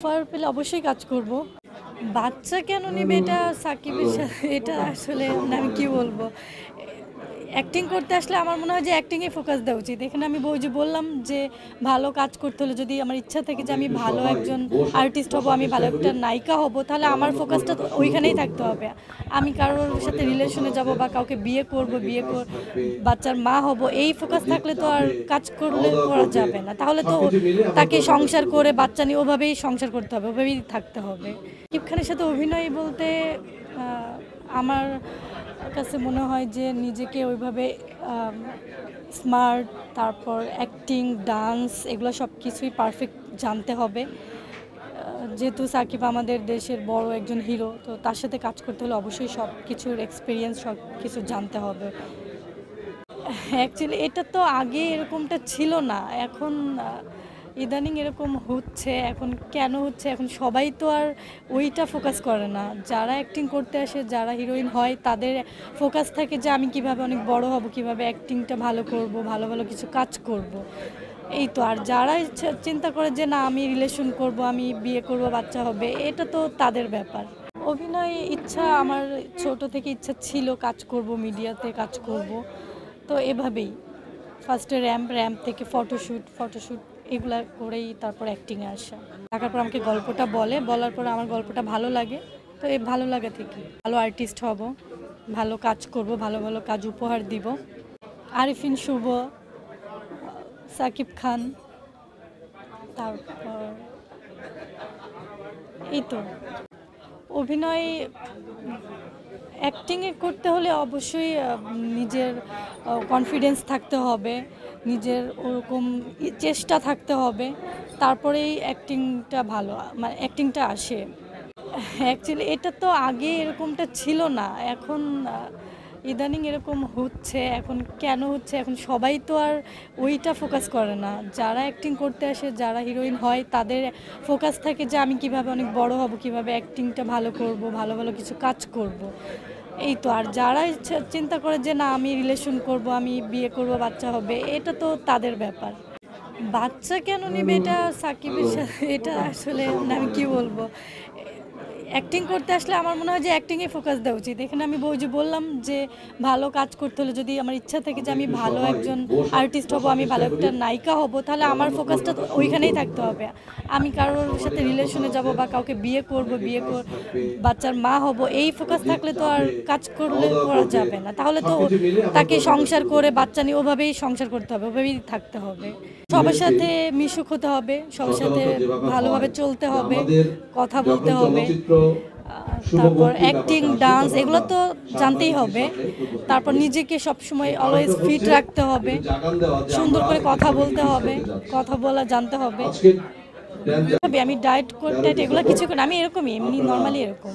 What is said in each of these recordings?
Offer পেলে অবশ্যই কাজ করব। বাচ্চা কেন নিবে এটা সাকিবের সাথে এটা আসলে আমি কি বলবো, অ্যাক্টিং করতে আসলে আমার মনে হয় যে অ্যাক্টিংয়ে ফোকাস দেওয়া উচিত। এখানে আমি যে বললাম যে ভালো কাজ করতে হলে যদি আমার ইচ্ছা থেকে যে আমি ভালো একজন আর্টিস্ট হব, আমি ভালো একটা নায়িকা হব, তাহলে আমার ফোকাসটা ওইখানেই থাকতে হবে। আমি কারোর সাথে রিলেশনে যাব বা কাউকে বিয়ে করব, বাচ্চার মা হব, এই ফোকাস থাকলে তো আর কাজ করলে করা যাবে না। তাহলে তো তাকে সংসার করে বাচ্চা নিয়ে ওভাবেই সংসার করতে হবে, ওভাবেই থাকতে হবে। শাকিব খানের সাথে অভিনয় বলতে আমার কাছে মনে হয় যে নিজেকে ওইভাবে স্মার্ট, তারপর অ্যাক্টিং, ডান্স, এগুলো সব কিছুই পারফেক্ট জানতে হবে। যেহেতু সাকিব আমাদের দেশের বড় একজন হিরো, তো তার সাথে কাজ করতে হলে অবশ্যই সব কিছুর এক্সপিরিয়েন্স, সব কিছু জানতে হবে। অ্যাকচুয়ালি এটা তো আগে এরকমটা ছিল না, এখন ইদানিং এরকম হচ্ছে। এখন কেন হচ্ছে, এখন সবাই তো আর ওইটা ফোকাস করে না। যারা অ্যাক্টিং করতে আসে, যারা হিরোইন হয়, তাদের ফোকাস থাকে যে আমি কিভাবে অনেক বড় হব, কিভাবে অ্যাক্টিংটা ভালো করব, ভালো ভালো কিছু কাজ করব, এই তো। আর যারা চিন্তা করে যে না আমি রিলেশন করব, আমি বিয়ে করব, বাচ্চা হবে, এটা তো তাদের ব্যাপার। অভিনয় ইচ্ছা আমার ছোট থেকে ইচ্ছা ছিল, কাজ করব, মিডিয়াতে কাজ করব। তো এভাবেই ফার্স্টে র্যাম্প থেকে ফটোশ্যুট এগুলা করেই তারপর অ্যাক্টিংয়ে আসা। দেখার পর আমাকে গল্পটা বলার পর আমার গল্পটা ভালো লাগে। তো এই ভালো লাগা থেকে ভালো আর্টিস্ট হব, ভালো কাজ করব, ভালো ভালো কাজ উপহার দিব। আরিফিন শুভ, সাকিব খান, তারপর এই তো। অভিনয় অ্যাক্টিংয়ে করতে হলে অবশ্যই নিজের কনফিডেন্স থাকতে হবে, নিজের ওরকম চেষ্টা থাকতে হবে, তারপরেই অ্যাক্টিংটা ভালো, মানে অ্যাক্টিংটা আসে। অ্যাকচুয়ালি এটা তো আগে এরকমটা ছিল না, এখন ইদানিং এরকম হচ্ছে। এখন কেন হচ্ছে, এখন সবাই তো আর ওইটা ফোকাস করে না। যারা অ্যাক্টিং করতে আসে, যারা হিরোইন হয়, তাদের ফোকাস থাকে যে আমি কিভাবে অনেক বড় হব, কিভাবে অ্যাক্টিংটা ভালো করব, ভালো ভালো কিছু কাজ করব, এই তো। আর যারা চিন্তা করে যে না আমি রিলেশন করব, আমি বিয়ে করব, বাচ্চা হবে, এটা তো তাদের ব্যাপার। বাচ্চা কেন নিবে এটা সাকিবের সাথে এটা আসলে আমি কি বলবো, অ্যাক্টিং করতে আসলে আমার মনে হয় যে অ্যাক্টিংয়ে ফোকাস দেওয়া উচিত। এখানে আমি যে বললাম যে ভালো কাজ করতে হলে যদি আমার ইচ্ছা থেকে যে আমি ভালো একজন আর্টিস্ট হব, আমি ভালো একটা নায়িকা হব, তাহলে আমার ফোকাসটা ওইখানেই থাকতে হবে। আমি কারোর সাথে রিলেশনে যাব বা কাউকে বিয়ে করব, বাচ্চার মা হব, এই ফোকাস থাকলে তো আর কাজ করলে করা যাবে না। তাহলে তো তাকে সংসার করে বাচ্চা নিয়ে ওভাবেই সংসার করতে হবে, ওভাবেই থাকতে হবে। সবার সাথে মিশুক হতে হবে, সবার সাথে ভালোভাবে চলতে হবে, কথা বলতে হবে, তারপর অ্যাক্টিং, ডান্স, এগুলো তো জানতেই হবে। তারপর নিজেকে সবসময় অলওয়েজ ফিট রাখতে হবে, সুন্দর করে কথা বলতে হবে, কথা বলা জানতে হবে। আমি ডায়েট এগুলো কিছু করি, আমি এরকমই, এমনি নর্মালি এরকম।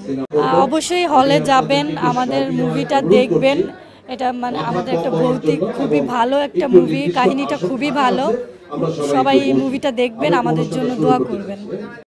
অবশ্যই হলে যাবেন, আমাদের মুভিটা দেখবেন। এটা মানে আমাদের একটা ভৌতিক, খুবই ভালো একটা মুভি, কাহিনীটা খুবই ভালো। সবাই এই মুভিটা দেখবেন, আমাদের জন্য দোয়া করবেন।